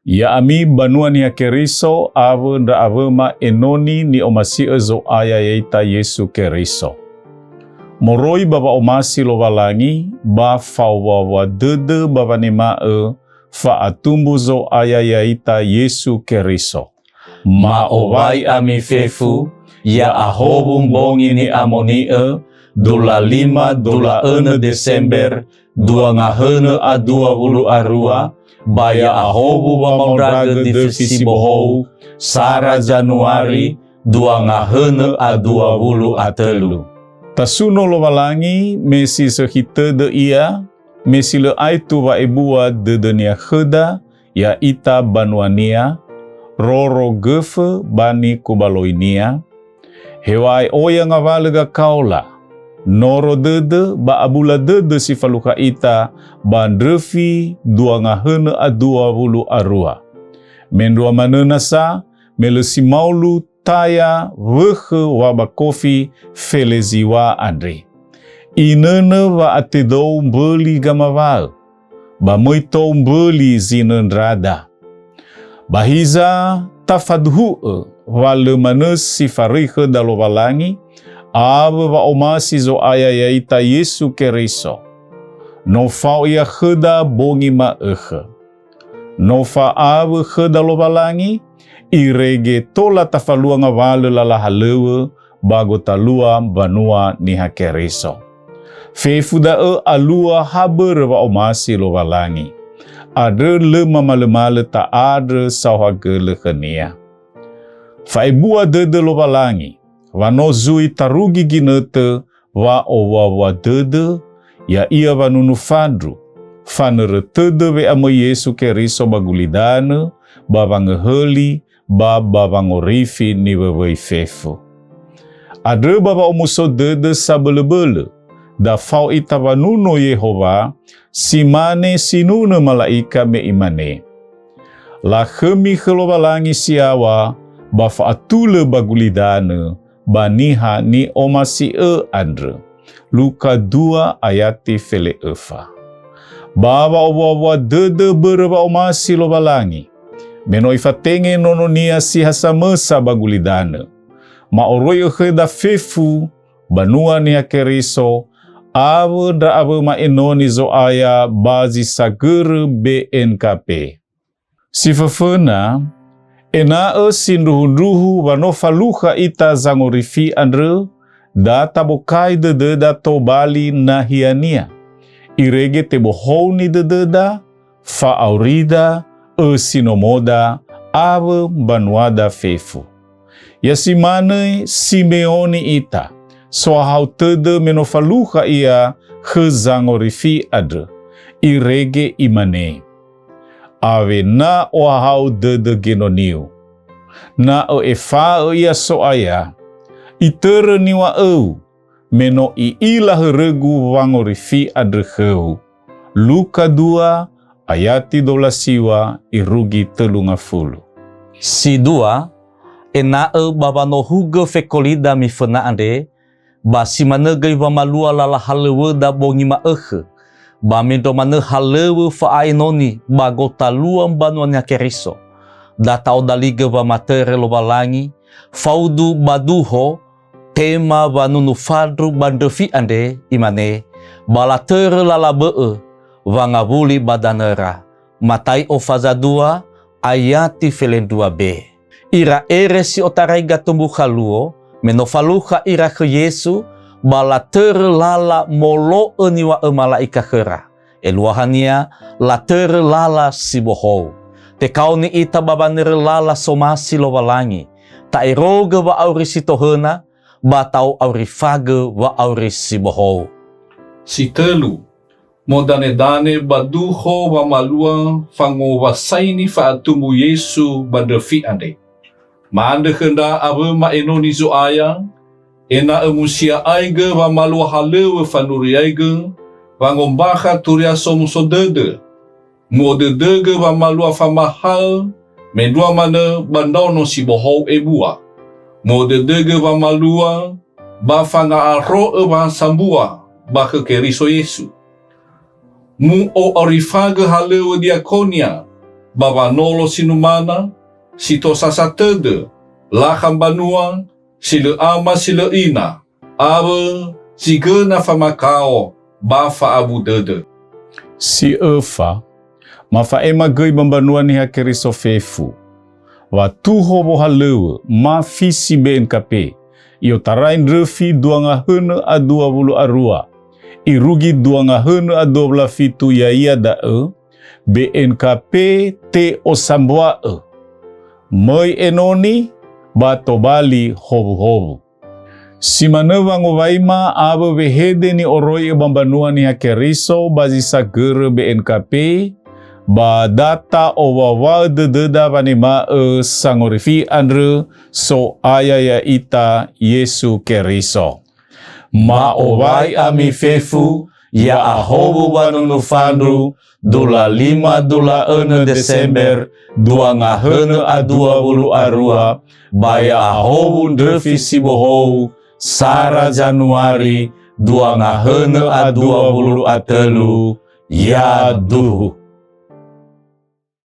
Ya ami banua ni Keriso ave nda ave ma enoni ni omasi ezo aya yeita Yesu Keriso. Moroi baba omasi lovalangi ba fawawa dede baba ni mae fa atumbu zo aya yeita Yesu Keriso. Ma owai ami fefu ya ahobu mbongi ni amonie dula 5 dula 6 Desember 2022 arua baya ahobu wa mauraga divisi bohou Sara Januari 2023. Tasuno lovalangi mesi sehite de ia mesi le aitu wa ebua de denia kheda ya ita banuania roro gefe bani kubaloinia hewai oya ngavalega kaula noro dede ba abula dede si faluka ita bandrefi 2022 arua mendua manenasa melesi maulu taya wehe waba kofi feleziwa andre inene wa atedou mbeli gamaval ba moito mbeli zinendrada bahiza tafadhu wale manes si farihe dalovalangi ave wa omasi zo aya yaita Yesu Keriso no fa ia kheda bongi ma ehe no fa ave kheda lovalangi irege tola tafalua ngawale lala halewe bago talua banua ni Keriso fefuda alua haber wa omasi lovalangi ada le mamale ta ada sawhage le khania faibua dede lovalangi wano zui tarugi ginete wa owawa dede ya ia vanunu fadru fanere tede we amo Yesu Keriso bagulidane bavangeheli bavangorifi ni wewei fefu ada baba omuso dede sabele-bele da fau ita vanuno Yehova simane sinune malaika me imane la khemi khlovalangi siawa bafa atule bagulidane baniha ni omasi andre Luka 2 ayati fele efa baba owa dede berba omasi lovalangi meno ifatenge nononia si hasamesa bagulidane ma oroyo kheda fefu banua ni Keriso ave da ave ma enoni zo aya bazi sagere BNKP. Si fefena, ena sinduhu wano faluha ita zangorifi andre, da tabokai de da tobali na hiania. Irege tebohoni de da, fa aurida, sinomoda, ave banuada fefu. Yasimane Simeoni ita. So hau tede menofaluha ia khezangorifi adre irege imane ave na o hau dede genoniu na o efa ia so aya itere niwa meno iila regu wangorifi adre heu Luka 2 ayati 12 irugi 30 si 2 ena babano huge fekolida mi fena ande ba si mana gai wa malua lala halewe da bongi ma ba mendo mana halewe fa ainoni ba gota lua banuanya Keriso da tau dalige wa matere lo balangi faudu baduho tema vanunu fadru bandefi ande imane balatere lala wa ngavuli badanera matai ofaza 2 ayati felen 2b ira ere si otarai gatumbu haluo menofaluha ira ke Yesu bala lala molo eniwa malaika khera eluahania la lala sibohou te kauni ita babanere lala somasi lovalangi ta eroge wa auri sitohena batau auri fage wa auri sibohou si telu modanedane baduho wa malua fango wasaini fa atumu Yesu badefi ande Maande henda ave ma enoni zo aya, ena emusia aige wa malua halewe fanuri aige, wa ngombaha turia somuso dede. Mo dedege wa malua famahal, mendua mana bandono si bohou ebua. Mo dedege wa malua, ba fanga aro wa sambua, ba ke Keriso Yesu. Mu o orifage halewe diakonia, bawa nolo sinumana, sito sasatede, laham banua, sila ama sila ina, awe, sigena famakao, bafa abu dede. Si Efa, mafaema gei bambanua ni hakeriso fefu. Wa tuho boha lewe, ma fisi BNKP. Io tarain refi duanga hene a 20 arua. Irugi duanga hene a 27 ya ia dae. BNKP te osambua e. Moi enoni, bato bali hobu-hobu. Si manewa ngovaima abe wehede ni oroi e bambanua ni hakeriso bazisa gere BNKP. Ba data o wawa dededa vanima e sangorifi andre so ayaya ita Yesu Keriso. Ma owai ami fefu, ya ahobu wanunu fandru, dula 5 dula 1 Desember, 2020 arua, baya ahobu ndrefi sibohou, Sara Januari, 2023, ya duhu.